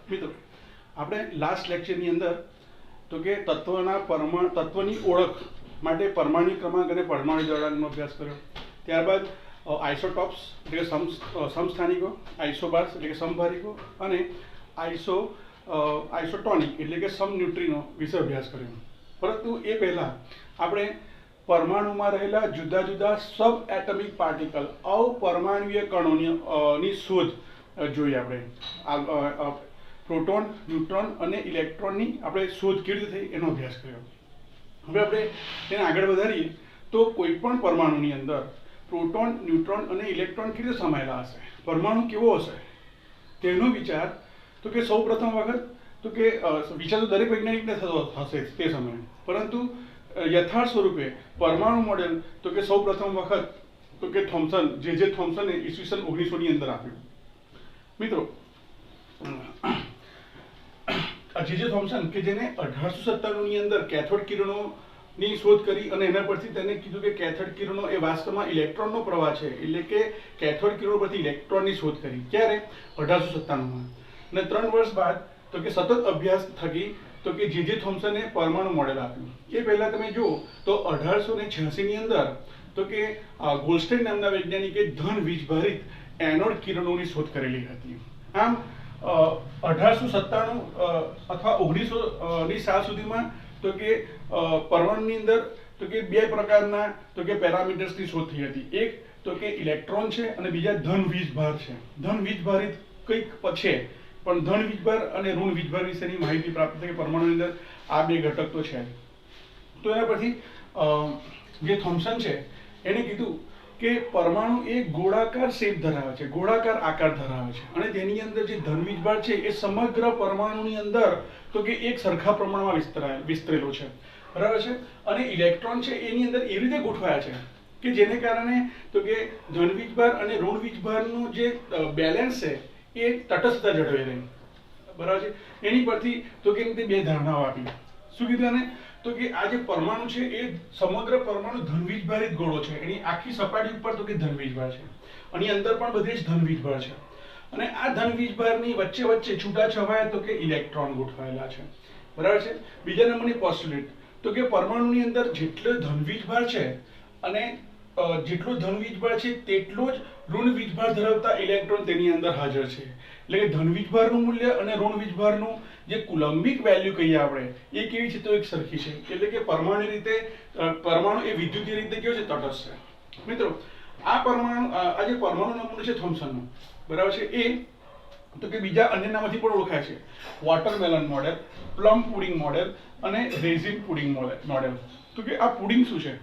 મિત્રો આપણે લાસ્ટ લેક્ચરની અંદર તો કે તત્વની ઓળખ માટે પરમાણુ ક્રમાંક અને પરમાણુ જોડાણનો અભ્યાસ કર્યો. ત્યારબાદ આઇસોટોપ્સ એટલે કે સમસ્થાનિકો, આઇસોબાર્સ એટલે કે સમભારિકો અને આઇસોટોનિક એટલે કે સમન્યુટ્રિનો વિશે અભ્યાસ કર્યો. પરંતુ એ પહેલાં આપણે પરમાણુમાં રહેલા જુદા જુદા સબ એટમિક પાર્ટિકલ અપરમાણુય કણોની શોધ જોઈ. આપણે પ્રોટોન, ન્યુટ્રોન અને ઇલેક્ટ્રોનની આપણે શોધ કેવી રીતે થઈ એનો અભ્યાસ કર્યો. હવે આપણે તેને આગળ વધારીએ તો કોઈ પણ પરમાણુની અંદર પ્રોટોન, ન્યુટ્રોન અને ઇલેક્ટ્રોન કેવી રીતે સમાયેલા હશે, પરમાણુ કેવો હશે તેનો વિચાર તો કે સૌ પ્રથમ વખત તો કે વિચાર તો દરેક વૈજ્ઞાનિકને થતો હશે તે સમયે, પરંતુ યથાર્થ સ્વરૂપે પરમાણુ મોડેલ તો કે સૌ પ્રથમ વખત તો કે જે થોમ્સને ઈસવીસન 1900ની અંદર આપ્યું. મિત્રો જે થોમ્સન કે જેને 1897ની અંદર કેથોડ કિરણોની શોધ કરી અને એના પરથી તેને કીધું કે કેથોડ કિરણો એ વાસ્તવમાં ઇલેક્ટ્રોનનો પ્રવાહ છે, એટલે કે કેથોડ કિરણો પરથી ઇલેક્ટ્રોનની શોધ કરી. ક્યારે? 1897માં. અને 3 વર્ષ બાદ તો કે સતત અભ્યાસ થકી તો કે જે થોમ્સને પરમાણુ મોડેલ આપ્યું. એ પહેલા તમે જુઓ તો 1886ની અંદર તો કે ગોલ્ડસ્ટાઇન નામના વૈજ્ઞાનિકે ધન વીજભારિત એનોડ કિરણોની શોધ કરેલી હતી. આમ 1897 અથવા 1900ની સાલ સુધીમાં તો કે પરમાણુની અંદર તો કે 2 પ્રકારના તો કે પેરામીટર્સની શોધ થઈ હતી. એક તો કે ઇલેક્ટ્રોન છે અને બીજા ધન વીજભાર છે. ધન વીજભારિત કંઈક છે, પણ ધન વીજભાર અને ઋણ વીજભાર વિશેની માહિતી પ્રાપ્ત થઈ પરમાણુની અંદર આ 2 ઘટક તો છે. તો એના પરથી જે થોમ્સન છે એને કીધું કે પરમાણુ એ ગોળાકાર શેપ ધરાવે છે, ગોળાકાર આકાર ધરાવે છે, અને તેની અંદર જે ધન વીજભાર છે એ સમગ્ર પરમાણુની અંદર તો કે એક સરખા પ્રમાણમાં વિસ્તરેલો છે, બરાબર છે. અને ઇલેક્ટ્રોન છે એની અંદર એવી રીતે ગોઠવાયા છે કે જેને કારણે તો કે ધન વીજભાર અને ઋણ વીજભારનું જે બેલેન્સ છે એ તટસ્થતા જળવાઈ રહી, બરાબર છે. એની પરથી તો કે 2 ધારણાઓ આપી. શું કીધું એને? તો કે આ જે પરમાણુ છે એ સમગ્ર પરમાણુ ધન વીજભારિત ગોળો છે, એની આખી સપાટી ઉપર તો કે ધન વીજભાર છે, આની અંદર પણ બધે જ ધન વીજભાર છે, અને આ ધન વીજભારની વચ્ચે વચ્ચે છૂટાછવાયા તો કે ઇલેક્ટ્રોન ગોઠવાયેલા છે, બરાબર છે. બીજા નંબરની પોસ્ટ્યુલેટ તો કે પરમાણુની અંદર જેટલો ધન વીજભાર છે અને જેટલો ધન વીજભાર છે તેટલો જ ઋણ વીજભાર ધરાવતા ઇલેક્ટ્રોન તેની અંદર હાજર છે. એટલે કે ધન વીજભારનું મૂલ્ય અને ઋણ વીજભારનું જે કુલંબિક વેલ્યુ કહીએ આપણે એ કેવી છે તો એક સરખી છે. એટલે કે પરમાણુ એ વિદ્યુતીય રીતે કેવો છે? તટસ્થ છે. મિત્રો આ જે પરમાણુ નમૂનો છે થોમ્સનનો, બરાબર છે, એ તો કે બીજા અન્ય નામથી પણ ઓળખાય છે. Watermelon model, plum pudding model અને રેઝિન પુડિંગ મોડેલ. તો કે આ પુડિંગ શું છે?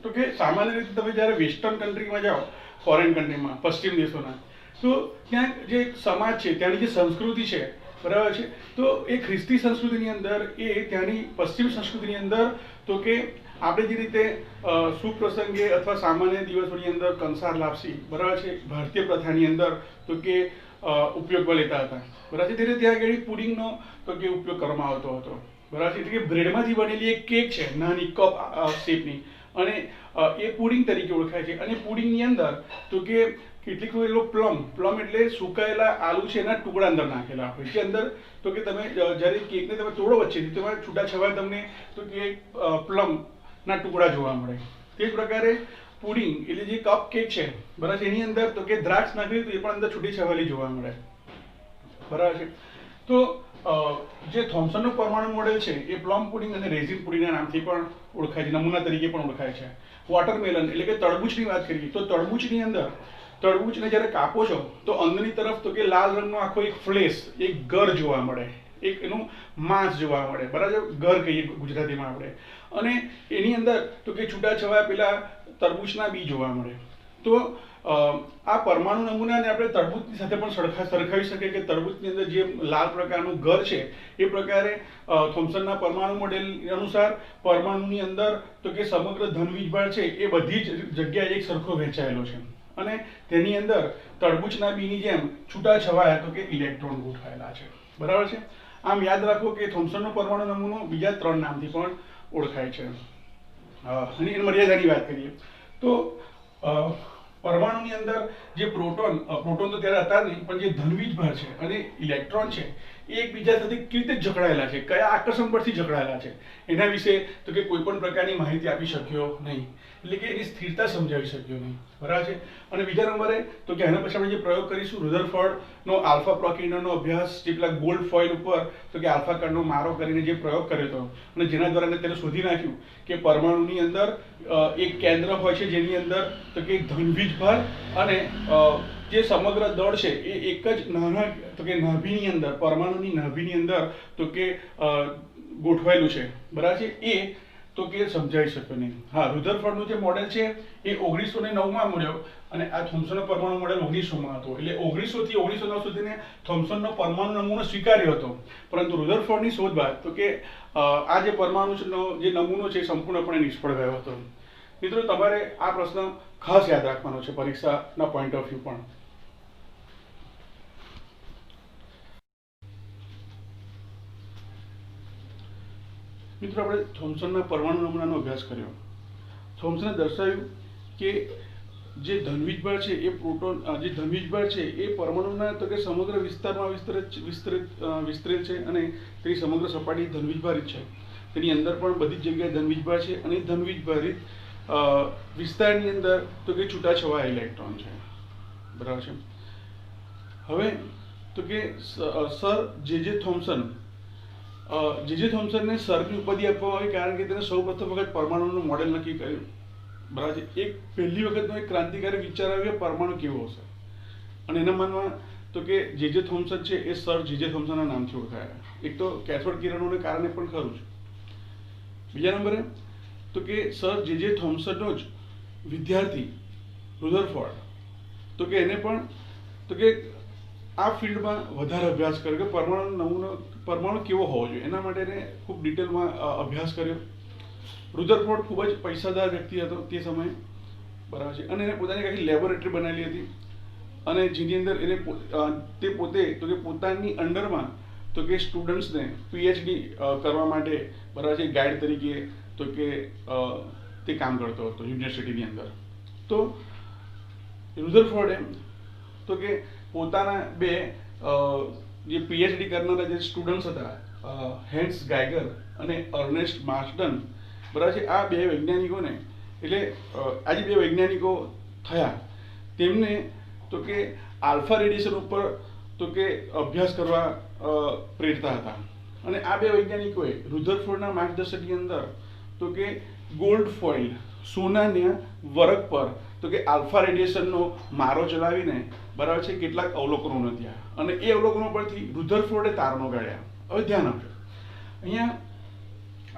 તો કે સામાન્ય રીતે તમે જ્યારે વેસ્ટર્ન કન્ટ્રીમાં જાઓ, ફોરેન કન્ટ્રીમાં, પશ્ચિમ દેશોના, તો ત્યાં જે સમાજ છે ત્યાંની જે સંસ્કૃતિ છે, બરાબર છે, તો એ ખ્રિસ્તી સંસ્કૃતિની અંદર એ ત્યાંની પશ્ચિમ સંસ્કૃતિની અંદર તો કે આપણે જે રીતે શુભ પ્રસંગે અથવા સામાન્ય દિવસોની અંદર કંસાર લાપસી, બરાબર છે, ભારતીય પ્રથાની અંદર તો કે ઉપયોગમાં લેતા હતા, બરાબર છે. ત્યારે ત્યાં આગળ પુડિંગનો તો કે ઉપયોગ કરવામાં આવતો હતો, બરાબર છે. એટલે કે બ્રેડમાંથી બનેલી એક કેક છે નાની કપ શેપની, અને એ પુડિંગ તરીકે ઓળખાય છે. અને પુડિંગની અંદર તો કે કેટલીક પ્લમ એટલે સુકાયેલા આલુ છે એના ટુકડા અંદર નાખેલા હોય છે અંદર. તો કે તમે જ્યારે કેકને તમે તોડો વચ્ચેથી તમારે છૂટાછવાયા તમને તો કે પ્લમના ટુકડા જોવા મળે. તે જ પ્રકારે પુડિંગ એટલે જે કપ કેક છે, બરાબર છે, એની અંદર તો કે દ્રાક્ષ નાખી તો એ પણ અંદર છૂટી છવાયેલી જોવા મળે, બરાબર છે. તો જે થોમ્સનનું પરમાણુ મોડેલ છે એ પ્લમ પુડિંગ અને રેઝિન પુડિંગના નામથી પણ ઓળખાય છે, નમૂના તરીકે પણ ઓળખાય છે. વોટરમેલન એટલે કે તરબૂચની વાત કરીએ તો તરબૂચની અંદર તરબૂચને જ્યારે કાપો છો તો અંદરની તરફ તો કે લાલ રંગનો આખો એક ફ્લેશ, એક ગર જોવા મળે, એક એનું માંસ જોવા મળે, બરાબર, ગર કહીએ ગુજરાતીમાં આપણે. અને એની અંદર તો કે છૂટાછવાયા પેલા તરબૂચના બી જોવા મળે. તો આ પરમાણુ નમૂનાને આપણે તરબૂચની સાથે પણ સરખાવી શકીએ કે તરબૂચની અંદર જે લાલ પ્રકારનું ગર છે એ પ્રકારે થોમ્સનના પરમાણુ મોડેલ અનુસાર પરમાણુની અંદર તો કે સમગ્ર ધન વીજભાર છે એ બધી જ જગ્યાએ એક સરખો વહેંચાયેલો છે, અને તેની અંદર તરબૂચના બીની જેમ છૂટાછવાયા તો કે ઇલેક્ટ્રોન ગોઠવાયેલા છે, બરાબર છે. આમ યાદ રાખો કે થોમ્સનનો પરમાણુ નમૂનો બીજા 3 નામથી પણ ઓળખાય છે. અને એની મર્યાદાની વાત કરીએ તો પરમાણુની અંદર જે પ્રોટોન તો ત્યારે હતા નહીં, પણ જે ધનવીજ ભાર છે અને ઇલેક્ટ્રોન છે એ એકબીજા સાથે કેવી રીતે જકડાયેલા છે, કયા આકર્ષણ પરથી જકડાયેલા છે, એના વિશે તો કે કોઈ પણ પ્રકારની માહિતી આપી શક્યો નહીં, એટલે કે એની સ્થિરતા સમજાવી શક્યો નહીં, બરાબર છે. અને બીજા નંબરે તો કે એના પછી આપણે જે પ્રયોગ કરીશું રુધરફોર્ડનો આલ્ફા પ્રોકિરણનો અભ્યાસ, જે પેલા ગોલ્ડ ફોઇલ ઉપર તો કે આલ્ફા કણનો મારો કરીને જે પ્રયોગ કર્યો હતો અને જેના દ્વારા તેને શોધી નાખ્યું કે પરમાણુની અંદર એક કેન્દ્ર હોય છે જેની અંદર તો કે ધનવીજ ભાર અને જે સમગ્ર દળ છે એ એક જ નાના તો કે નાભીની અંદર, પરમાણુની નાભીની અંદર તો કે ગોઠવાયેલું છે, બરાબર છે. એ તો કે સમજાવી શક્યો નહીં. હા, રુધરફોર્ડનું જે મોડેલ છે એ 1909માં મળ્યો અને આ થોમ્સનનો પરમાણુ મોડેલ 1900માં હતો. એટલે 1900 થી 1909 સુધીને થોમ્સનનો પરમાણુ નમૂનો સ્વીકાર્યો હતો, પરંતુ રુધરફોર્ડની શોધ બાદ તો કે આ જે પરમાણુનો જે નમૂનો છે એ સંપૂર્ણપણે નિષ્ફળ ગયો હતો. મિત્રો, તમારે આ પ્રશ્ન ખાસ યાદ રાખવાનો છે પરીક્ષાના પોઈન્ટ ઓફ વ્યૂ પણ. મિત્રો, આપણે થોમ્સનના પરમાણુ નમૂનાનો અભ્યાસ કર્યો. થોમ્સને દર્શાવ્યું કે જે ધનવીજ બળ છે એ પ્રોટોન, જે ધનવીજ બળ છે એ પરમાણુના તો કે સમગ્ર વિસ્તારમાં વિસ્તરેલ છે અને તેની સમગ્ર સપાટી ધનવીજ ભારિત છે. તેની અંદર પણ બધી જ જગ્યાએ ધનવીજ બળ છે અને ધનવીજ ભારિત વિસ્તારની અંદર તો કે છૂટાછવાયા ઇલેક્ટ્રોન છે, બરાબર છે. હવે તો કે સર જે થોમ્સનને સરની ઉપાધિ આપવામાં આવી કારણ કે તેને સૌ પ્રથમ વખત પરમાણુનું મોડેલ નક્કી કર્યું, બરાબર છે. એક પહેલી વખતનો એક ક્રાંતિકારી વિચાર આવ્યો કે પરમાણુ કેવો હશે અને એના મનમાં તો કે જે થોમ્સન છે એ સર જે થોમ્સનના નામથી ઓળખાયા. એક તો કેથોડ કિરણોને કારણે પણ ખરું છે. બીજા નંબરે તો કે સર જે થોમ્સનનો જ વિદ્યાર્થી રુધરફોર્ડ તો કે એને પણ તો કે આ ફિલ્ડમાં વધારે અભ્યાસ કર્યો કે પરમાણુ કેવો હોવો જોઈએ, એના માટે એને ખૂબ ડિટેલમાં અભ્યાસ કર્યો. રુધરફોર્ડ ખૂબ જ પૈસાદાર વ્યક્તિ હતો તે સમયે, બરાબર છે. અને એને પોતાની આખી લેબોરેટરી બનાવેલી હતી અને જેની અંદર એને તે પોતે તો કે પોતાની અંડરમાં તો કે સ્ટુડન્ટ્સને પીએચડી કરવા માટે, બરાબર છે, ગાઈડ તરીકે તો કે તે કામ કરતો હતો યુનિવર્સિટીની અંદર. તો રુધરફોર્ડે તો કે પોતાના બે જે પીએચડી કરનારા જે સ્ટુડન્ટ્સ હતા, હેન્સ ગાયગર અને અર્નેસ્ટ માર્સડન, બરાબર છે, આ બે વૈજ્ઞાનિકોને એટલે આ જે બે વૈજ્ઞાનિકો થયા તેમને તો કે આલ્ફા રેડિયેશન ઉપર તો કે અભ્યાસ કરવા પ્રેરતા હતા. અને આ બે વૈજ્ઞાનિકોએ રુધરફોર્ડના માર્ગદર્શનની અંદર તો કે ગોલ્ડ ફોઇલ, સોનાના વરખ પર તો કે આલ્ફા રેડિયેશનનો મારો ચલાવીને, બરાબર છે, કેટલાક અવલોકનો નોંધ્યા અને એ અવલોકનો પરથી રુધરફોર્ડે તારણો કાઢ્યા. હવે ધ્યાન આપજો, અહીંયા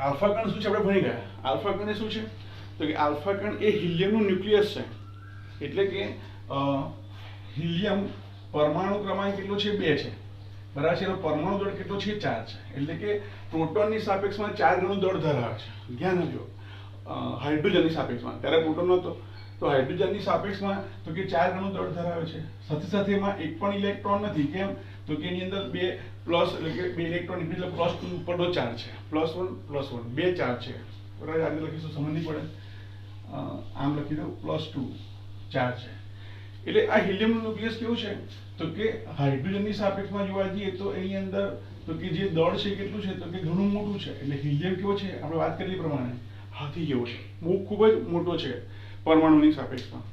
આલ્ફા કણ શું છે આપણે ભણી ગયા. આલ્ફા કણ એ શું છે તો કે આલ્ફા કણ એ હિલિયમનું ન્યુક્લિયસ છે. એટલે કે હિલિયમ પરમાણુ ક્રમાંક કેટલો છે 2 છે, બરાબર છે. એનો પરમાણુ દળ કેટલો છે 4 છે. એટલે કે પ્રોટોનની સાપેક્ષમાં 4 ગણું દળ ધરાવે છે. ધ્યાન આપજો, હાઇડ્રોજનની સાપેક્ષમાં, ત્યારે પ્રોટોન નહોતો તો હાઇડ્રોજનની સાપેક્ષમાં તો કે 4 ગણું દળ ધરાવે છે. સાથે સાથે એમાં એક પણ ઇલેક્ટ્રોન નથી. કેમ તો કે એની અંદર 2 પ્લસ એટલે કે 2 ઇલેક્ટ્રોન એટલે +2 ઉપરનો ચાર્જ છે, +1 2 ચાર્જ છે, બરાબર. આગળ લખીશું સમજ નહીં પડે, આમ લખી દઉં +2 ચાર્જ છે. એટલે આ હિલિયમનું ન્યુક્લિયસ કેવું છે તો કે હાઇડ્રોજનની સાપેક્ષમાં જોવા જઈએ તો એની અંદર તો કે જે દળ છે કેટલું છે તો કે ઘણું મોટું છે. એટલે હિલિયમ કેવો છે આપણે વાત કરેલી પ્રમાણે હાથી જેવો છે, ખૂબ જ મોટો છે પરમાણુની સાપેક્ષમાં,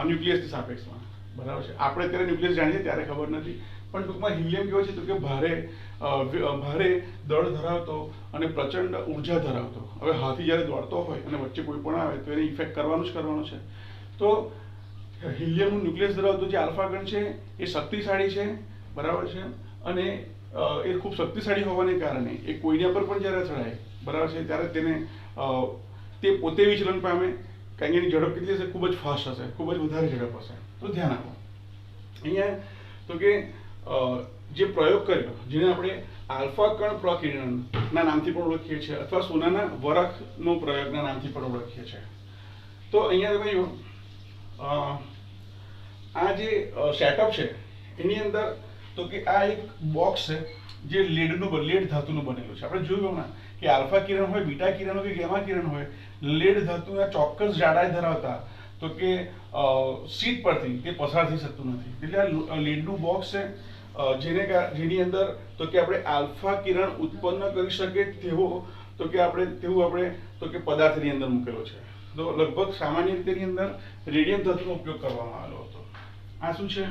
ન્યુક્લિયસની સાપેક્ષમાં, બરાબર છે. આપણે અત્યારે ન્યુક્લિયસ જાણીએ ત્યારે ખબર નથી, પણ ટૂંકમાં હિલિયમ કેવો છે તો કે ભારે દળ ધરાવતો અને પ્રચંડ ઉર્જા ધરાવતો. હવે હાથી જ્યારે દોડતો હોય અને વચ્ચે કોઈ પણ આવે તો એને ઇફેક્ટ કરવાનું જ કરવાનો છે. તો હિલિયમનું ન્યુક્લિયસ ધરાવતો જે આલ્ફા કણ છે એ શક્તિશાળી છે, બરાબર છે. અને એ ખૂબ શક્તિશાળી હોવાને કારણે એ કોઈના પર પણ જ્યારે ચડાય, બરાબર છે, ત્યારે તેને તે પોતે વિચલન પામે, કારણ કે એની ઝડપ કેટલી હશે, ખૂબ જ ફાસ્ટ હશે, ખૂબ જ વધારે ઝડપ હશે. તો ધ્યાન આપો અહીંયા તો કે જે પ્રયોગ કર્યો જેને આપણે આલ્ફા કણ પ્રકિરણના નામથી પણ ઓળખીએ છીએ અથવા સોનાના વરખનો પ્રયોગના નામથી પણ ઓળખીએ છીએ. તો અહીંયા તમે આ જે સેટઅપ છે એની અંદર તો કે આ એક બોક્સ છે જે લેડ ધાતુનું બનેલું છે. આપણે જોયું હમણાં કે આલ્ફા કિરણ હોય, બીટા કિરણ હોય કે ગેમા કિરણ હોય, લેડ ધાતુના ચોક્કસ જાડાઈ ધરાવતા તો કે સીટ પરથી તે પસાર થઈ શકતું નથી. એટલે આ લીડનું બોક્સ છે, જેની અંદર તો કે આપણે આલ્ફા કિરણ ઉત્પન્ન કરી શકે તેવું આપણે તો કે પદાર્થની અંદર મૂકેલો છે. તો લગભગ સામાન્ય રીતે ની અંદર રેડિયમ ધાતુનો ઉપયોગ કરવામાં આવેલો હતો. આ શું છે?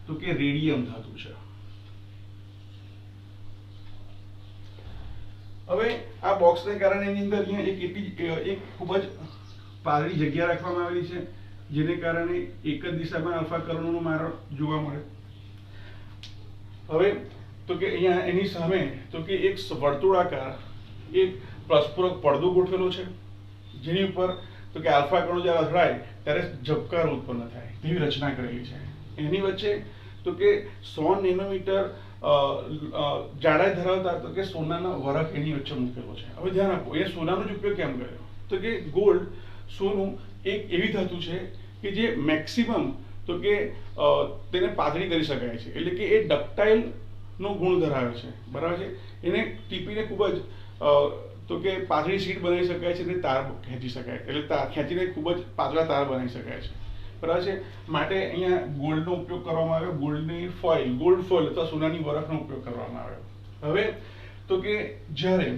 તો કે રેડિયમ ધાતુ છે. હવે આ બોક્સને કારણે એની અંદર અહીંયા એક ખૂબ જ પાતળી જગ્યા રાખવામાં આવેલી છે, જેને કારણે એક જ દિશામાં આલ્ફા કિરણોનો મારો જોવા મળે. હવે તો કે અહીંયા એની સામે તો કે એક વર્તુળાકાર એક પરસ્પૂરક પડદો ગોઠવેલો છે, જેની ઉપર તો કે આલ્ફા કિરણો જ્યારે અથડાય ત્યારે ઝબકારો ઉત્પન્ન થાય તેવી રચના કરેલી છે. એની વચ્ચે તો કે 100 નેનોમીટર જાડાઈ ધરાવતા તો કે સોનાના વરખ એની વચ્ચે મૂકેલો છે. હવે ધ્યાન આપો, એ સોનાનો જ ઉપયોગ કેમ કર્યો? તો કે ગોલ્ડ, સોનું એક એવી ધાતુ છે કે જે મેક્સિમમ તો કે તેને પાતળી કરી શકાય છે, એટલે કે એ ડક્ટાઇલ નો ગુણ ધરાવે છે, બરાબર છે. એને ટીપીને ખૂબ જ તો કે પાતળી શીટ બનાવી શકાય છે અને તાર ખેંચી શકાય, એટલે ખેંચીને ખૂબ જ પાતળા તાર બનાવી શકાય છે, બરાબર છે. માટે અહીંયા ગોલ્ડનો ઉપયોગ કરવામાં આવ્યો, ગોલ્ડ ફોઇલ અથવા સોનાની વરખનો ઉપયોગ કરવામાં આવ્યો. હવે તો કે જ્યારે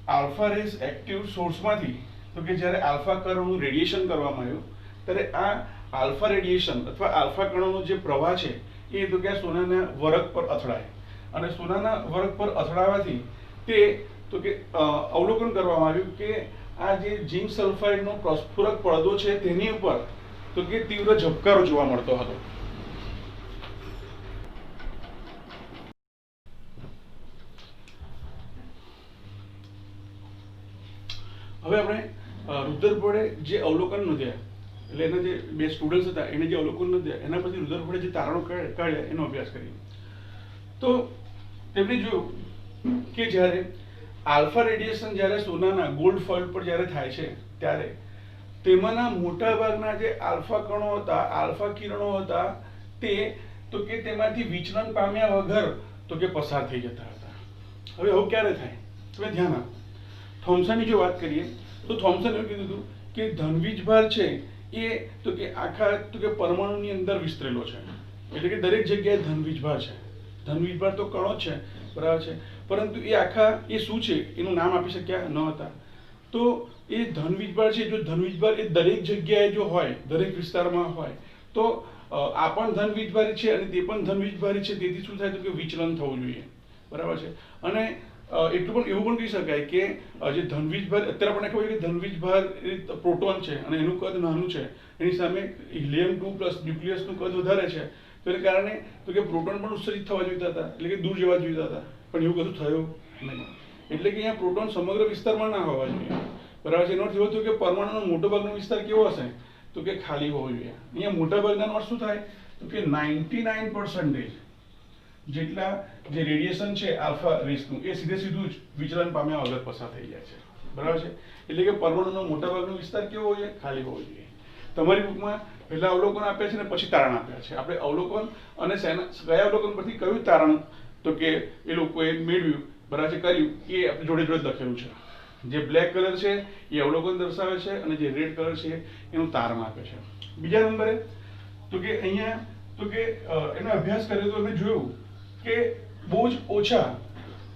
આલ્ફા રેસ એક્ટિવ સોર્સમાંથી તો કે જ્યારે આલ્ફા કિરણોનું રેડિયેશન કરવામાં આવ્યું, ત્યારે આ આલ્ફા રેડિયેશન અથવા આલ્ફા કિરણોનો જે પ્રવાહ છે એ તો કે સોનાના વરખ પર અથડાય, અને સોનાના વરખ પર અથડાવાથી તે તો કે અવલોકન કરવામાં આવ્યું કે આ જે ઝિંક સલ્ફાઇડનો પ્રસ્ફુરક પડદો છે તેની ઉપર તો કે તીવ્ર ઝબકારો જોવા મળતો હતો. હવે આપણે રુધરફોર્ડે જે અવલોકન નોંધ્યા, એટલે એના જે બે સ્ટુડન્ટ્સ હતા એને જે અવલોકન નોંધ્યા એના પછી રુધરફોર્ડે જે તારણો કાઢ્યા એનો અભ્યાસ કરીએ. તો તેમણે જોયું કે જ્યારે આલ્ફા રેડિયેશન જ્યારે સોનાના ગોલ્ડ ફોઇલ પર જ્યારે થાય છે ત્યારે તેમાંના મોટા ભાગના જે આલ્ફા કણો હતા, આલ્ફા કિરણો હતા, તે તો કે તેમાંથી વિચલન પામ્યા વગર તો કે પસાર થઈ જતા હતા. હવે આવું ક્યારે થાય? તમે ધ્યાન આપો. થોમ્સનની જો વાત કરીએ તો થોમ્સન એવું કીધું હતું કે ધનવીજભાર છે એ તો કે આખા તો કે પરમાણુની અંદર વિસ્તરેલો છે, એટલે કે દરેક જગ્યાએ ધનવીજભાર છે. ધનવીજભાર તો કણો જ છે, બરાબર છે, પરંતુ એ આખા એ શું છે એનું નામ આપી શક્યા ન હતા. તો એ ધનવીજભાર છે, જો ધનવીજભાર એ દરેક જગ્યાએ જો હોય, દરેક વિસ્તારમાં હોય, તો આ પણ ધનવીજભારી છે અને તે પણ ધનવીજભારી છે, તેથી શું થાય તો કે વિચલન થવું જોઈએ, બરાબર છે. અને એટલું પણ એવું પણ કહી શકાય કે જે ધનવીજભાર, અત્યારે આપણને ખબર છે કે ધનવીજભાર એ પ્રોટોન છે અને એનું કદ નાનું છે, એની સામે હિલિયમ-2 પ્લસ ન્યુક્લિયસનું કદ વધારે છે, તો એને કારણે તો કે પ્રોટોન પણ ઉત્સર્જિત થવા જોઈતા હતા, એટલે કે દૂર જવા જોઈતા હતા, પણ એવું કશું થયું નહીં. એટલે કે અહીંયા પ્રોટોન સમગ્ર વિસ્તારમાં ના હોવા જોઈએ, બરાબર છે. એનો અર્થ એવો થયો કે પરમાણુનો મોટો ભાગનો વિસ્તાર કેવો હશે તો કે ખાલી હોવો જોઈએ. અહીંયા મોટા ભાગના અર્થ શું થાય તો કે 99% જેટલા જે રેડિયેશન છે આલ્ફા રેસનું એ સીધું જ વિચલન પામ્યા વગર પસાર થઈ જાય છે, બરાબર છે. એટલે કે પરમાણુનો મોટા ભાગનો વિસ્તાર કેવો હોવો જોઈએ? ખાલી હોવો જોઈએ. તમારી બુકમાં પહેલા અવલોકન આપ્યા છે ને પછી તારણ આપ્યા છે. આપણે અવલોકન અને કયા અવલોકન પરથી કયું તારણ તો કે એ લોકોએ મેળવ્યું, બરાબર છે, કર્યું, એ આપણે જોડે જોડે લખેલું છે. જે બ્લેક કલર છે એ અવલોકન દર્શાવે છે અને જે રેડ કલર છે એનું તારણ આપે છે. બીજા નંબરે તો કે અહીંયા તો કે એનો અભ્યાસ કર્યો તો અમે જોયું કે બહુ જ ઓછા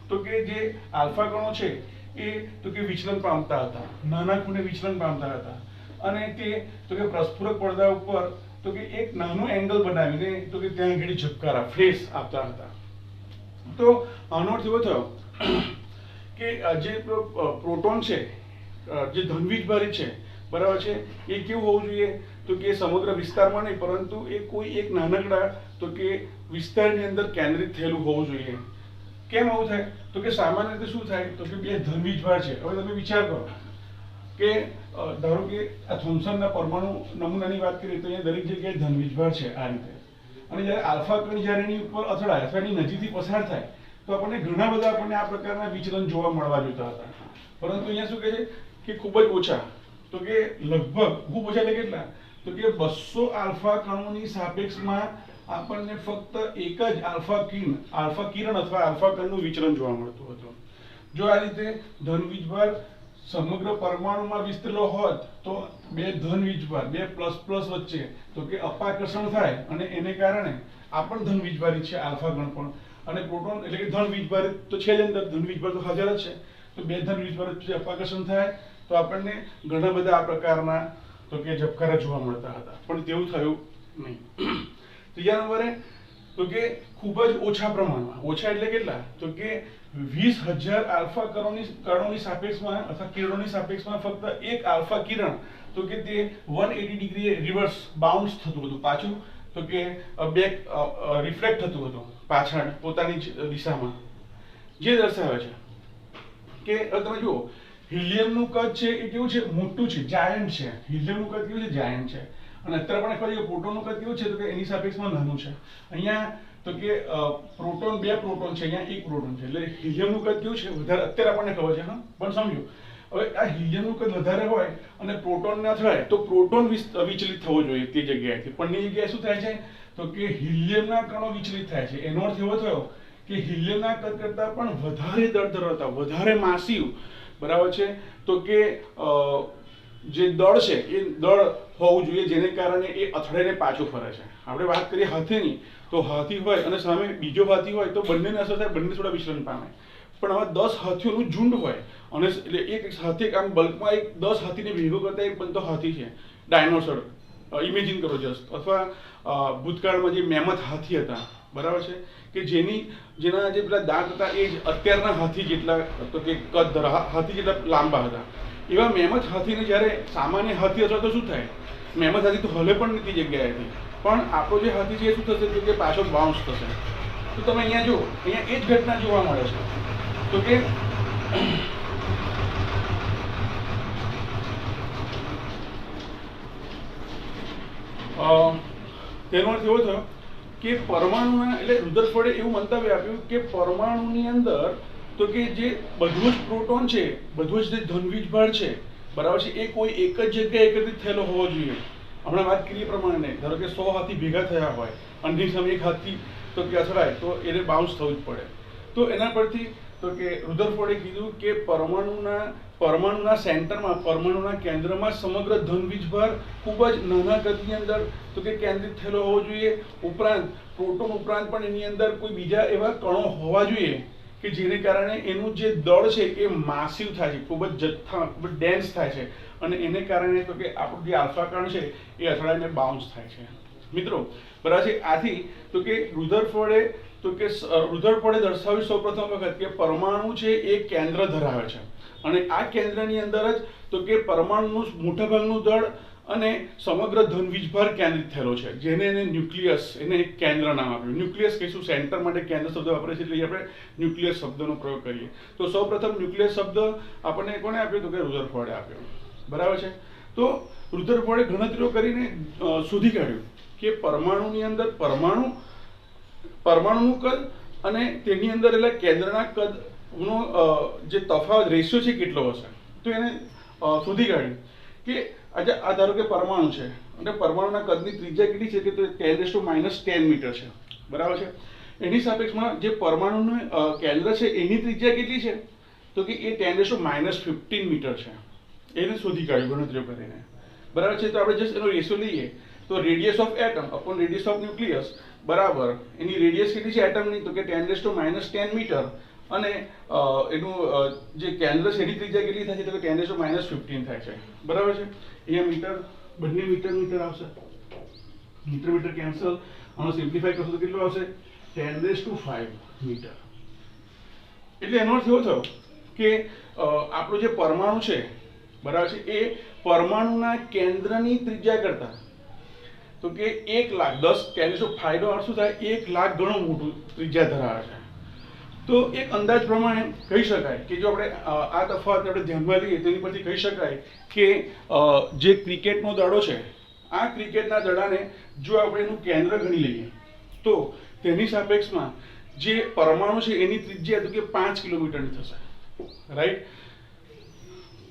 તો કે જે આલ્ફા કણો છે એ તો કે વિચલન પામતા હતા, નાના ખૂણે વિચલન પામતા હતા, અને તે તો કે પ્રસ્ફુરક પડદા ઉપર તો કે એક નાનું એંગલ બનાવીને તો કે ત્યાં આગળ ઝબકારા ફ્લેશ આપતા હતા. તો આનો અર્થ એવો થયો કે જે પ્રોટોન છે, જે ધનવીજભારી છે, બરાબર છે, એ કેવું હોવું જોઈએ તો કે સમગ્ર વિસ્તારમાં નહીં પરંતુ એ કોઈ એક નાનકડા તો કે વિસ્તારની અંદર કેન્દ્રિત થયેલું હોવું જોઈએ. કેમ આવું થાય તો કે સામાન્ય રીતે શું થાય તો કે બે ધનવીજભાર છે. હવે તમે વિચાર કરો કે ધારો કે આ થોમ્સનના પરમાણુ નમૂનાની વાત કરીએ તો અહીંયા દરેક જગ્યાએ ધનવીજભાર છે આ રીતે, અને જ્યારે આલ્ફા કણ જ્યારે એની ઉપર અથડાય અથવા એની નજીકથી પસાર થાય તો આપણને ઘણા બધા આ પ્રકારના વિચલન જોવા મળવા જોઈતા હતા, પરંતુ અહીંયા શું કહે છે કે ખૂબ જ ઓછા, તો કે લગભગ ખૂબ ઓછા એટલે કેટલા તો કે 200 આલ્ફા કણોની સાપેક્ષમાં આપણને ફક્ત એક જ આલ્ફા કિરણ અથવા આલ્ફા કણનું વિચલન જોવા મળતું હતું. જો આ રીતે ધનવીજભાર સમગ્ર પરમાણુમાં વિસ્તરેલો હોત તો બે ધન વીજભાર, બે પ્લસ પ્લસ વચ્ચે તો કે અપાકર્ષણ થાય અને એને કારણે આ પણ ધન વીજભારિત છે આલ્ફા ગણ પણ, અને પ્રોટોન એટલે કે ધન વીજભારિત તો છે જ અંદર, ધન વીજભાર તો હાજર જ છે, તો બે ધન વીજભાર વચ્ચે અપાકર્ષણ થાય તો આપણને ઘણા બધા આ પ્રકારના તો કે ઝબકારા જોવા મળતા હતા, પણ તેવું થયું નહીં. ત્રીજા નંબરે તો કે ખૂબ જ ઓછા પ્રમાણમાં, ઓછા એટલે કેટલા તો કે 20,000 આલ્ફા કણોની સાપેક્ષમાં અથવા કિરણોની સાપેક્ષમાં ફક્ત એક આલ્ફા કિરણ તો કે તે 180 ડિગ્રી રિવર્સ બાઉન્સ થતું હતું, પાછું તો કે બેક રિફ્લેક્ટ થતું હતું પાછળ પોતાની જ દિશામાં, જે દર્શાવે છે કે તમે જુઓ હિલિયમનું કદ છે એ કેવું છે, મોટું છે, જાયન્ટ છે. હિલિયમનું કદ કેવું છે, જાયન્ટ છે. અને અત્યારે પણ ખબર છે પ્રોટોનનું કદ કેવું છે તો કે એની સાપેક્ષમાં નાનું છે. અહીંયા તો કે પ્રોટોન, બે પ્રોટોન છે, અહીંયા એક પ્રોટોન છે, એટલે હિલિયમનું કદ કેવું છે વધારે, અત્યારે આપણને ખબર છે. હા, પણ સમજો હવે આ હિલિયમનું કદ વધારે હોય અને પ્રોટોન ના થાય તો પ્રોટોન વિચલિત થવો જોઈએ તે જગ્યાએથી, પણ ની જગ્યાએ શું થાય છે તો કે હિલિયમના કણો વિચલિત થાય છે. એનો અર્થ એવો થયો કે હિલિયમના કદ કરતાં પણ વધારે દળ ધરાવતા, વધારે માસિવ, બરાબર છે, તો કે જે દળ છે એ દળ હોવું જોઈએ જેને કારણે એ અથડાઈને પાછું ફરે છે. આપણે વાત કરીએ હાથીની, તો હાથી હોય અને સામે બીજો હાથી હોય તો બંનેને અસર થાય, બંને થોડા વિચલન પામે. પણ હવે 10 હાથીઓનું ઝુંડ હોય અને એટલે એક હાથી આમ બલ્કમાં એક 10 હાથીને ભેગો કરતા એક બનતો હાથી છે, ડાયનોસોર, ઇમેજિન કરો જસ્ટ, અથવા ભૂતકાળમાં જે મેમથ હાથી હતા, બરાબર છે, કે જેના જે પેલા દાંત હતા એ જ અત્યારના હાથી જેટલા તો કે કદ હાથી જેટલા લાંબા હતા. એવા મેમથ હાથીને જ્યારે સામાન્ય હાથી અથવા તો શું થાય, મેમથ હાથી તો હલે પણ નથી જગ્યાએથી, પણ આપણો જે હાથી છે એ શું થશે તો કે પાછો બાઉન્સ થશે. તો તમે અહીંયા જુઓ, અહીંયા એ જ ઘટના જોવા મળે છે તો કે તેનો અર્થ એવો થયો કે પરમાણુના, એટલે રુધરફોર્ડે એવું મંતવ્ય આપ્યું કે પરમાણુની અંદર તો કે જે બધું જ પ્રોટોન છે, બધું જ જે ધનવીજભાર છે, બરાબર છે, એ કોઈ એક જ જગ્યાએ એકત્રિત થયેલો હોવો જોઈએ. હમણાં વાત કરીએ પ્રમાણે ધારો કે 100 હાથી ભેગા થયા હોય અને સામે એક હાથી તો કે અથડાય તો એને બાઉન્સ થવું જ પડે. તો એના પરથી તો કે રુધરફોર્ડે કીધું કે પરમાણુના સેન્ટરમાં, પરમાણુના કેન્દ્રમાં સમગ્ર ધનવીજભાર ખૂબ જ નાના કદની અંદર તો કે કેન્દ્રિત થયેલો હોવો જોઈએ. ઉપરાંત પ્રોટોન ઉપરાંત પણ એની અંદર કોઈ બીજા એવા કણો હોવા જોઈએ કે જેને કારણે એનું જે દળ છે એ માસિવ થાય છે, ખૂબ જ જથ્થા, ખૂબ જ ડેન્સ થાય છે, અને એને કારણે તો કે આપણું જે આલ્ફા કણ છે એ અથડાઈને બાઉન્સ થાય છે. મિત્રો, બરાબર છે. આથી તો કે રુધરફોર્ડે દર્શાવ્યું સૌપ્રથમ વખત કે પરમાણુ છે એ કેન્દ્ર ધરાવે છે, અને આ કેન્દ્રની અંદર જ તો કે પરમાણુનું મોટાભાગનું દળ અને સમગ્ર ધનવીજભાર કેન્દ્રિત થયેલો છે, જેને એને ન્યુક્લિયસ, એને એક કેન્દ્ર નામ આપ્યું. ન્યુક્લિયસ કહીશું, સેન્ટર માટે કેન્દ્ર શબ્દ વાપરે છે, એટલે આપણે ન્યુક્લિયસ શબ્દનો પ્રયોગ કરીએ. તો સૌપ્રથમ ન્યુક્લિયસ શબ્દ આપણને કોને આપ્યો તો કે રુધરફોર્ડે આપ્યો, બરાબર છે. તો રુધરફોર્ડે ગણતરીઓ કરીને શોધી કાઢ્યું કે પરમાણુની અંદર પરમાણુનું કદ અને તેની અંદર એટલે કેન્દ્રના કદનો જે તફાવત, રેશિયો છે કેટલો હશે. તો એને શોધી કાઢ્યું કે આજે આ ધારો કે પરમાણુ છે અને પરમાણુના કદની ત્રિજ્યા કેટલી છે કે 10⁻10 મીટર છે, બરાબર છે. એની સાપેક્ષમાં જે પરમાણુનું કેન્દ્ર છે એની ત્રિજ્યા કેટલી છે તો કે એ 10⁻15 મીટર છે. એને શોધી કાઢ્યું ગણતરીઓ કરીને, બરાબર છે. તો આપણે જસ્ટ એનો રેશિયો લઈએ તો radius of atom upon radius of nucleus બરાબર, એની રેડિયસ કેટલી છે એટમની તો કે 10⁻10 મીટર, અને એનું જે કેન્દ્ર છે એની ત્રિજ્યા કેટલી થાય છે તો કે 10⁻15 થાય છે, બરાબર છે. અહીંયા મીટર, બંને મીટર આવશે, મીટર કેન્સલ, આનો સિમ્પ્લિફાય કરશો તો કેટલો આવશે 10⁵ મીટર. એટલે એનો અર્થ એવો થયો કે આપણો જે પરમાણુ છે, બરાબર છે, એ પરમાણુના કેન્દ્રની ત્રિજ્યા કરતા તો કે 1,10⁵ નો અર્થ શું થાય, 1,00,000 ગણું મોટું ત્રિજ્યા ધરાવે છે. તો એક અંદાજ પ્રમાણે કહી શકાય કે જો આપણે આ તફાવત આપણે ધ્યાનમાં લઈએ તેની પરથી કહી શકાય કે જે ક્રિકેટનો દડો છે, આ ક્રિકેટના દડાને જો આપણે એનું કેન્દ્ર ગણી લઈએ તો તેની સાપેક્ષમાં જે પરમાણુ છે એની ત્રિજ્યા તો કે 5 કિલોમીટરની થશે, રાઈટ.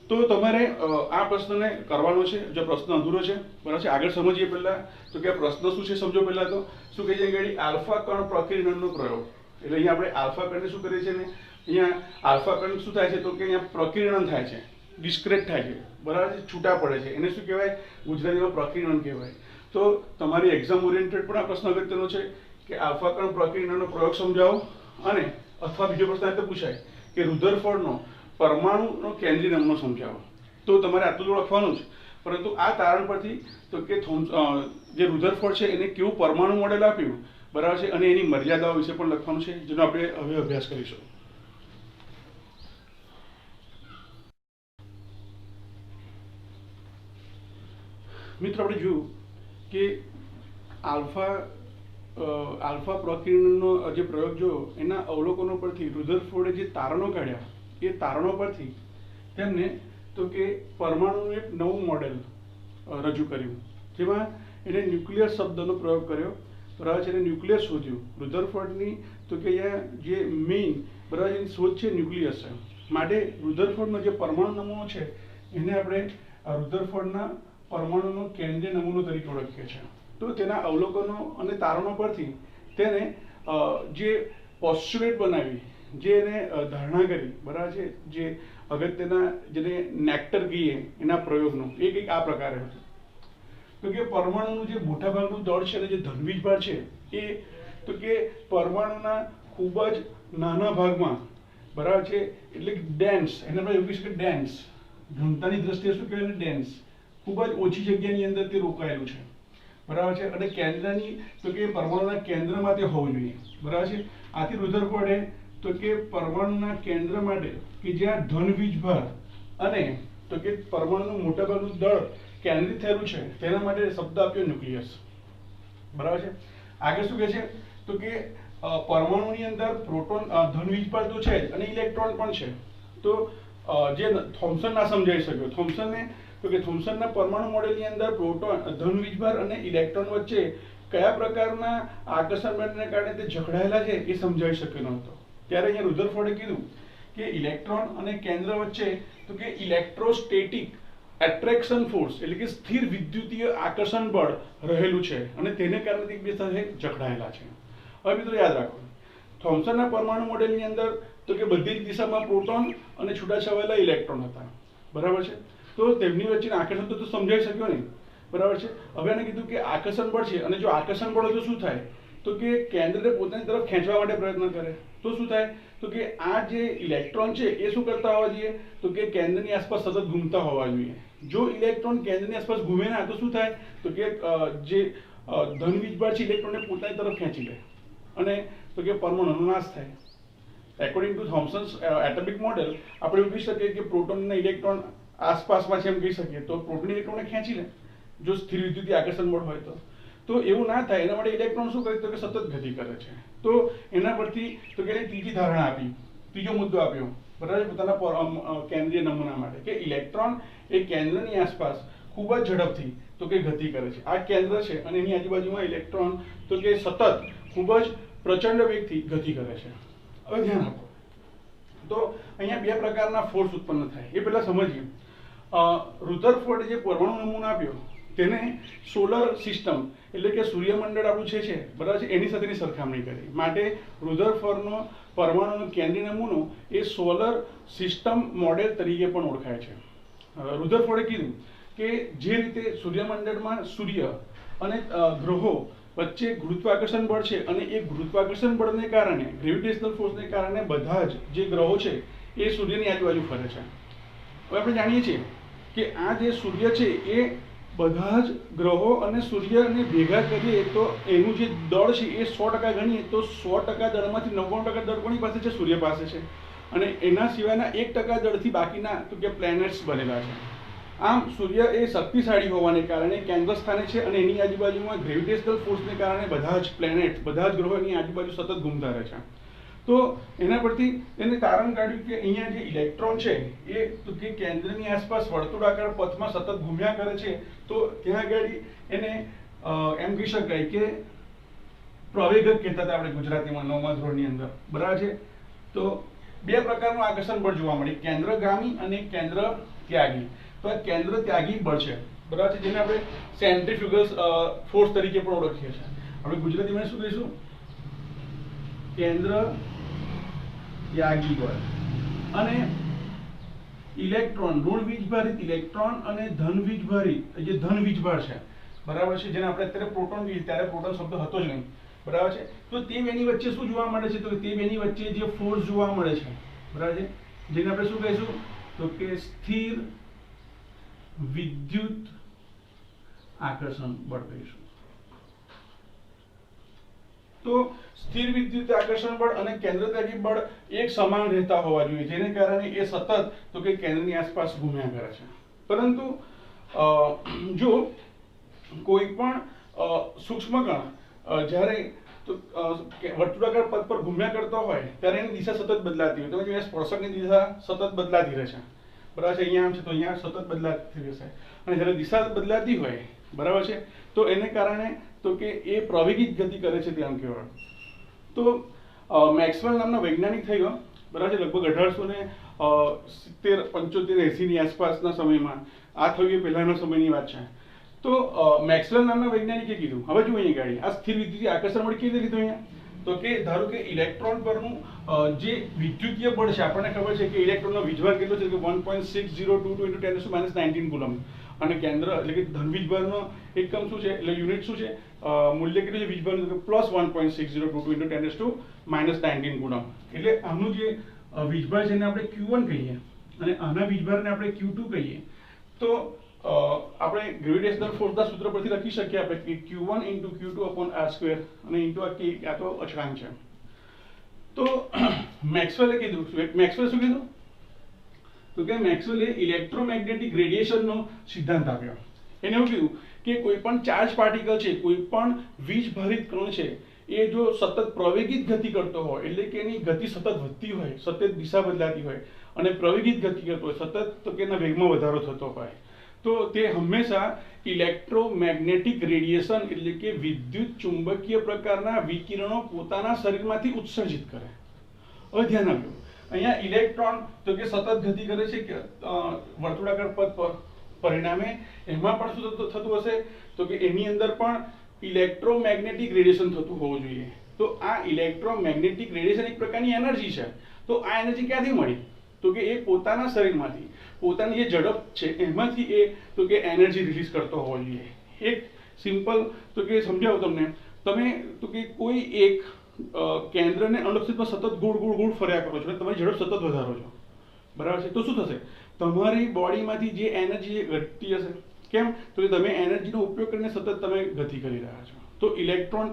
તો તમારે આ પ્રશ્નને કરવાનો છે. જો પ્રશ્ન અધૂરો છે, બરાબર છે, આગળ સમજીએ પહેલા તો કે પ્રશ્ન શું છે સમજો. પહેલા તો શું કહે છે કે આલ્ફા કણ પ્રકીર્ણનનો પ્રયોગ, એટલે અહીંયા આપણે આલ્ફા કણને શું કરીએ છીએ ને, અહીંયા આલ્ફા કણ શું થાય છે તો કે અહીંયા પ્રકીર્ણન થાય છે, ડિસ્ક્રેટ થાય છે, બરાબર છે, છૂટા પડે છે, એને શું કહેવાય? ગુજરાતીમાં પ્રકીર્ણન કહેવાય. તો તમારી એક્ઝામ ઓરિએન્ટેડ પણ આ પ્રશ્ન અગત્યનો છે કે આલ્ફા કણ પ્રકીર્ણનનો પ્રયોગ સમજાવો, અને અથવા બીજો પ્રશ્ન આ રીતે પૂછાય કે રુધરફોર્ડનો પરમાણુનો કેન્દ્રીય નમૂનો સમજાવો. તો તમારે આટલું જ લખવાનું જ, પરંતુ આ તારણ પરથી તો કે જે રુધરફોર્ડ છે એને કેવું પરમાણુ મોડેલ આપ્યું, બરાબર છે, અને એની મર્યાદાઓ વિશે પણ લખવાનું છે, જેનો આપણે હવે અભ્યાસ કરીશું. મિત્રો, આપણે જોયું કે આલ્ફા પ્રકીર્ણનનો જે પ્રયોગ જોયો એના અવલોકનો પરથી રુધરફોર્ડે જે તારણો કાઢ્યા, એ તારણો પરથી તેમને તો કે પરમાણુનું એક નવું મોડેલ રજૂ કર્યું, જેમાં એને ન્યુક્લિયસ શબ્દનો પ્રયોગ કર્યો, બરાબર છે, એને ન્યુક્લિયસ શોધ્યું. રુધરફોર્ડની તો કે અહીંયા જે મેઇન બરાબર એની શોધ છે ન્યુક્લિયસ છે. માટે રુધરફોર્ડનો જે પરમાણુ નમૂનો છે એને આપણે રુધરફોર્ડના પરમાણુનો કેન્દ્રીય નમૂનો તરીકે ઓળખીએ છીએ. તો તેના અવલોકનો અને તારણો પરથી તેને જે પોસ્ચ્યુલેટ બનાવી, જે એને ધારણા કરી, બરાબર છે, જે અગત્યના જેને નેક્ટર કહીએ એના પ્રયોગનો એ કંઈક આ પ્રકારે હતું. તો કે પરમાણુનું જે મોટાભાગનું દળ છે અને જે ધનવીજભાર છે એ તો કે પરમાણુના ખૂબ જ નાના ભાગમાં, બરાબર છે, એટલે કે ડેન્સ, એને આપણે એવું કહીશું કે ડેન્સ, ઘનતાની દ્રષ્ટિએ શું કહેવાય? ડેન્સ, ખૂબ જ ઓછી જગ્યાની અંદર તે રોકાયેલું છે, બરાબર છે, અને કેન્દ્રની તો કે પરમાણુના કેન્દ્રમાં તે હોવું જોઈએ, બરાબર છે. આથી રુધરફોર્ડે તો કે પરમાણુના કેન્દ્ર માટે કે જ્યાં ધનવીજભાર અને તો કે પરમાણુનું મોટાભાગનું દળ કેન્દ્રિત થયેલું છે તેના માટે શબ્દ આપ્યો ન્યુક્લિયસ, બરાબર છે. આગળ શું કહે છે? તો કે પરમાણુની અંદર પ્રોટોન ધનવીજભાર તો છે જ અને ઇલેક્ટ્રોન પણ છે. તો જે થોમ્સન ના સમજાઈ શક્યો, થોમ્સનને તો કે થોમ્સનના પરમાણુ મોડેલની અંદર પ્રોટોન ધનવીજભાર અને ઇલેક્ટ્રોન વચ્ચે કયા પ્રકારના આકર્ષણ બળને કારણે તે જકડાયેલા છે એ સમજાવી શક્યો નહોતો. ત્યારે અહીંયા રુધરફોર્ડે કીધું કે ઇલેક્ટ્રોન અને કેન્દ્ર વચ્ચે તો કે ઇલેક્ટ્રોસ્ટેટિક એટ્રેક્શન ફોર્સ એટલે કે સ્થિર વિદ્યુતીય આકર્ષણ બળ રહેલું છે અને તેને કારણે તે એકબીજા સાથે જકડાયેલા છે. હવે મિત્રો યાદ રાખો, થોમ્સનના પરમાણુ મોડેલની અંદર તો કે બધી જ દિશામાં પ્રોટોન અને છૂટાછવાયેલા ઇલેક્ટ્રોન હતા, બરાબર છે. તો તેમની વચ્ચેના આકર્ષણ તો સમજાઈ શક્યો નહીં, બરાબર છે. હવે એને કીધું કે આકર્ષણ બળ છે, અને જો આકર્ષણ બળ હોય તો શું થાય? તો કે કેન્દ્રને પોતાની તરફ ખેંચવા માટે પ્રયત્ન કરે તો શું થાય? તો કે આ જે ઇલેક્ટ્રોન છે એ શું કરતા હોવા જોઈએ? તો કે કેન્દ્રની આસપાસ સતત ઘૂમતા હોવા જોઈએ. જો ઇલેક્ટ્રોન કેન્દ્રની આસપાસ ઘૂમે ના તો શું થાય? તો કે જે ધનવીજભાર છે ઇલેક્ટ્રોનને પોતાની તરફ ખેંચી લે અને તો કે પરમાણુનો નાશ થાય. એકોર્ડિંગ ટુ થોમ્સન્સ એટમિક મોડેલ આપણે એવું કહી શકીએ કે પ્રોટોન અને ઇલેક્ટ્રોન આસપાસમાં છે એમ કહી શકીએ, તો પ્રોટોન ઇલેક્ટ્રોનને ખેંચી લે જો સ્થિર વિદ્યુતીય આકર્ષણ બળ હોય તો એવું ના થાય એના માટે ઇલેક્ટ્રોન શું કરે? તો કે સતત ગતિ કરે છે. તો એના પરથી તો કે ત્રીજી ધારણા આપી, ત્રીજો મુદ્દો આપ્યો, બરાબર, પોતાના કેન્દ્રીય નમૂના માટે કે ઇલેક્ટ્રોન એ કેન્દ્રની આસપાસ ખૂબ જ ઝડપથી તો કે ગતિ કરે છે. આ કેન્દ્ર છે અને એની આજુબાજુમાં ઇલેક્ટ્રોન તો કે સતત ખૂબ જ પ્રચંડ વેગથી ગતિ કરે છે. હવે ધ્યાન આપો, તો અહીંયા બે પ્રકારના ફોર્સ ઉત્પન્ન થાય એ પહેલા સમજીએ. રુધરફોર્ડે જે પરમાણુ નમૂનો આપ્યો તેને સોલર સિસ્ટમ એટલે કે સૂર્યમંડળ આપણું છે બરાબર છે એની સાથેની સરખામણી કરી. માટે રુધરફોર્ડનો પરમાણુનો કેન્દ્રીય નમૂનો એ સોલર સિસ્ટમ મોડેલ તરીકે પણ ઓળખાય છે. રુધરફોર્ડે કીધું કે જે રીતે સૂર્યમંડળમાં સૂર્ય અને ગ્રહો વચ્ચે ગુરુત્વાકર્ષણ બળ છે અને એ ગુરુત્વાકર્ષણ બળને કારણે ગ્રેવિટેશનલ ફોર્સને કારણે બધા જ જે ગ્રહો છે એ સૂર્યની આજુબાજુ ફરે છે. હવે આપણે જાણીએ છીએ કે આ જે સૂર્ય છે એ બધા જ ગ્રહો અને સૂર્યને ભેગા કરીએ તો એનું જે દળ છે એ 100% ગણીએ તો 100% દળમાંથી 99% દળ કોની પાસે છે? સૂર્ય પાસે છે. અને એના સિવાયના 1% દળથી બાકીના તો કે પ્લેનેટ્સ બનેલા છે. આમ સૂર્ય એ શક્તિશાળી હોવાને કારણે કેન્દ્ર સ્થાને છે અને એની આજુબાજુમાં ગ્રેવિટેશનલ ફોર્સને કારણે બધા જ પ્લેનેટ, બધા જ ગ્રહોની આજુબાજુ સતત ઘૂમતા રહે છે. તો એના પરથી એને તારણ કાઢ્યું કે અહીંયા જે ઇલેક્ટ્રોન છે એ તો કે કેન્દ્રની આસપાસ વર્તુળાકાર પથમાં સતત ઘૂમ્યા કરે છે. તો ત્યાં આગળ એને એમ કહી શકાય કે પ્રવેગક કહેતા હતા આપણે ગુજરાતીમાં 9મા ધોરણની અંદર, બરાબર છે. તો બે પ્રકારનું આકર્ષણ બળ જોવા મળે, કેન્દ્રગામી અને કેન્દ્ર ત્યાગી. તો આ કેન્દ્ર ત્યાગી બળ છે, બરાબર છે, જેને આપણે સેન્ટ્રીફ્યુગલ ફોર્સ તરીકે પણ ઓળખીએ છીએ. આપણે ગુજરાતીમાં શું કહીશું? કેન્દ્ર ત્યાગી બળ. અને ઇલેક્ટ્રોન ઋણ વીજભારિત ઇલેક્ટ્રોન અને ધન વીજભારિત જે ધન વીજભાર છે, બરાબર છે, જેને આપણે અત્યારે પ્રોટોન કહીએ, ત્યારે પ્રોટોન શબ્દ હતો જ નહીં, બરાબર છે. તો તે બેની વચ્ચે શું જોવા મળે છે? તો તે બેની વચ્ચે જે ફોર્સ જોવા મળે છે, બરાબર છે, જેને આપણે શું કહીશું? તો કે સ્થિર વિદ્યુત આકર્ષણ બળ કહીશું. તો સ્થિર વિદ્યુત આકર્ષણ બળ અને કેન્દ્રત્યાગી બળ એક સમાન રહેતા હોવા જોઈએ, જેને કારણે એ સતત તો કે કેન્દ્રની આસપાસ ઘૂમ્યા કરે છે. પરંતુ જો કોઈ પણ સૂક્ષ્મ કણ જ્યારે વર્તુળાકાર પથ પર ઘૂમ્યા કરતો હોય ત્યારે એની દિશા સતત બદલાતી હોય. તમે જોઈએ સ્પર્શકની દિશા સતત બદલાતી રહે છે, બરાબર છે. અહીંયા આમ છે તો અહીંયા સતત બદલાતી રહેશે. અને જ્યારે દિશા બદલાતી હોય, બરાબર છે, તો એને કારણે તો કે એ પ્રવેગિત ગતિ કરે છે, તેમ કહેવાય. તો મેક્સવેલ નામના વૈજ્ઞાનિક થયો, બરાબર છે, લગભગ 1870, 75, 80 ની આસપાસના સમયમાં. આ થયું એ પહેલાના સમયની વાત છે. તો મેક્સવેલ નામના વૈજ્ઞાનિકે કીધું, હવે જો અહીંયા ગાડી આ સ્થિર વિદ્યુતીય આકર્ષણ બળ કેવી રીતે લીધું અહીંયા? તો કે ધારો કે ઇલેક્ટ્રોન પરનું જે વિદ્યુતીય બળ છે, આપણને ખબર છે કે ઇલેક્ટ્રોનનો વીજભાર કેટલો છે? કે 1.6022 × 10⁻19 કુલમ. અને કેન્દ્ર એટલે કે ધન વીજભારનો એકમ શું છે, એટલે યુનિટ શું છે, મૂલ્ય કેટલું છે વીજભારનું? Plus 1.6022 × 10⁻19 coulomb. એટલે આનું જે વીજભાર છે એને આપણે Q1 કહીએ અને આના વીજભારને આપણે Q2 કહીએ. તો આપણે ગ્રેવિટેશનલ ફોર્સના સૂત્ર પરથી લખી શકીએ આપણે કે Q1 × Q2/r² અને ઇન્ટુ આ તો અચળાંક છે. તો મેક્સવેલે કીધું, મેક્સવેલ શું કીધું? તો કે મેક્સવેલે ઇલેક્ટ્રોમેગ્નેટિક રેડિયેશનનો સિદ્ધાંત આપ્યો. એને એવું કીધું કે કોઈ પણ ચાર્જ પાર્ટિકલ છે, કોઈ પણ વીજભારિત કણ છે, એ જો સતત પ્રવેગિત ગતિ કરતો હોય, એટલે કે એની ગતિ સતત વધતી હોય, સતત દિશા બદલાતી હોય અને પ્રવેગિત ગતિ કરતો હોય, સતત તો કે એના વેગમાં વધારો થતો હોય, તો તે હંમેશા ઇલેક્ટ્રોમેગ્નેટિક રેડિયેશન એટલે કે વિદ્યુત ચુંબકીય પ્રકારના વિકિરણો પોતાના શરીરમાંથી ઉત્સર્જિત કરે. હવે ધ્યાન આપજો, અહીંયા ઇલેક્ટ્રોન તો કે સતત ગતિ કરે છે કે વર્તુળાકાર પથ પર, પરિણામે એમાં પણ શું થતું હશે? તો કે એની અંદર પણ ઇલેક્ટ્રોમેગ્નેટિક રેડિયેશન થતું હોવું જોઈએ. તો આ ઇલેક્ટ્રોમેગ્નેટિક રેડિયેશન એક પ્રકારની એનર્જી છે. તો આ એનર્જી ક્યાંથી મળી? તો કે એ પોતાના શરીરમાંથી, પોતાની જે ઝડપ છે એમાંથી એ તો કે એનર્જી રિલીઝ કરતો હોવો જોઈએ. એક સિમ્પલ તો કે સમજાવું તમને. તમે તો કે કોઈ એક કેન્દ્રને અનુલક્ષિતમાં સતત ગોળ ફર્યા કરો છો, તમારી ઝડપ સતત વધારો છો, બરાબર છે. તો શું થશે? તમારી બોડીમાંથી જે એનર્જી ઘટતી હશે. કેમ? તો કે તમે એનર્જીનો ઉપયોગ કરીને સતત તમે ગતિ કરી રહ્યા છો. તો ઇલેક્ટ્રોન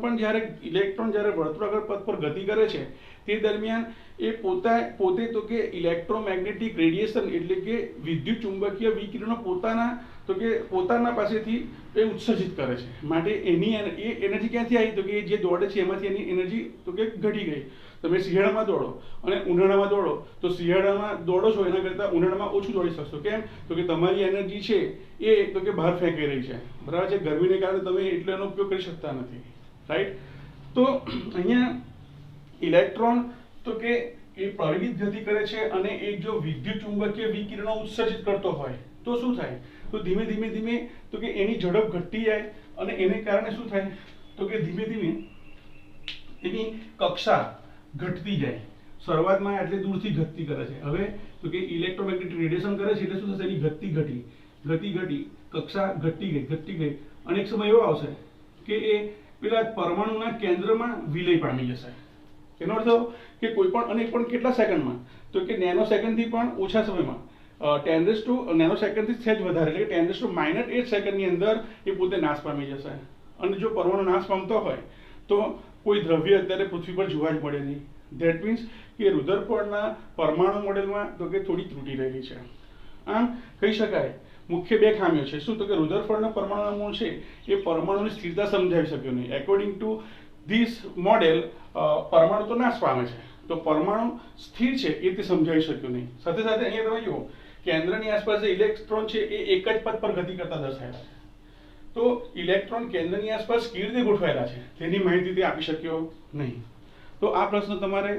જ્યારે વર્તુળાકાર પથ પર ગતિ કરે છે તે દરમિયાન એ પોતે તો કે ઇલેક્ટ્રોમેગ્નેટિક રેડિયેશન એટલે કે વિદ્યુત ચુંબકીય વિકિરણો પોતાના પાસેથી એ ઉત્સર્જિત કરે છે. માટે એની એ એનર્જી ક્યાંથી આવી? તો કે જે દોડે છે એમાંથી એની એનર્જી તો કે ઘટી ગઈ. તમે શિયાળામાં દોડો અને ઉનાળામાં દોડો, તો શિયાળામાં દોડો છો એના કરતાં ઉનાળામાં ઓછું દોડી શકશો. કેમ? તો કે તમારી એનર્જી છે એ તો કે બહાર ફેંકાઈ રહી છે, બરાબર છે. ગરમીને કારણે તમે એટલો એનો ઉપયોગ કરી શકતા નથી, રાઈટ. તો અહીંયા ઇલેક્ટ્રોન તો કે એ પ્રવેગિત ગતિ કરે છે અને એ જો વિદ્યુત ચુંબકીય વિકિરણો ઉત્સર્જિત કરતો હોય તો શું થાય? તો ધીમે ધીમે તો કે એની ઝડપ ઘટતી જાય અને એને કારણે શું થાય? તો કે ધીમે ધીમે એની કક્ષા ઘટતી જાય. શરૂઆતમાં એટલે દૂરથી ઘટતી કરે છે. હવે તો કે ઇલેક્ટ્રોમેગ્નેટિક રેડિયેશન કરે છે એટલે શું થશે? એની ગતિ ઘટી, કક્ષા ઘટતી ગઈ અને એક સમય એવો આવશે કે એ પેલા પરમાણુના કેન્દ્રમાં વિલય પામી જશે. એનો અર્થ કે કોઈ પણ, અને પણ કેટલા સેકન્ડમાં? તો કે નેનો સેકન્ડથી પણ ઓછા સમયમાં, 10⁻⁻⁷ નેનો સેકન્ડથી સહેજ વધારે એટલે કે 10⁻⁻⁸ સેકન્ડની અંદર એ પોતે નાશ પામી જશે. અને જો પરમાણુ નાશ પામતો હોય તો કોઈ દ્રવ્ય અત્યારે પૃથ્વી પર જોવા જ મળે નહીં. ધેટ મીન્સ કે રુધરફોર્ડના પરમાણુ મોડેલમાં તો કે થોડી ત્રુટિ રહેલી છે. આમ કહી શકાય મુખ્ય બે ખામીઓ છે. શું? તો કે રુધરફોર્ડના પરમાણુ મૂળ છે એ પરમાણુની સ્થિરતા સમજાવી શક્યો નહીં. એકોર્ડિંગ ટુ ધીસ મોડેલ પરમાણુ તો નાશ પામે છે, તો પરમાણુ સ્થિર છે એ તે સમજાવી શક્યું નહીં. સાથે સાથે અહીંયા તમે જુઓ, કેન્દ્રની આસપાસ જે ઇલેક્ટ્રોન છે એ એક જ પથ પર ગતિ કરતા દર્શાયેલા છે. તો ઇલેક્ટ્રોન કેન્દ્રની આસપાસ કેવી રીતે ગોઠવાયેલા છે તેની માહિતી તે આપી શક્યો નહીં. તો આ પ્રશ્ન તમારે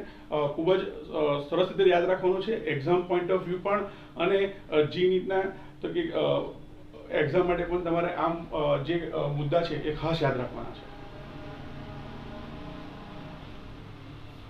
ખૂબ જ સરસ રીતે યાદ રાખવાનો છે, એક્ઝામ પોઈન્ટ ઓફ વ્યૂ પણ, અને જી નીટના તો કે એક્ઝામ માટે પણ તમારે આમ જે મુદ્દા છે એ ખાસ યાદ રાખવાના છે.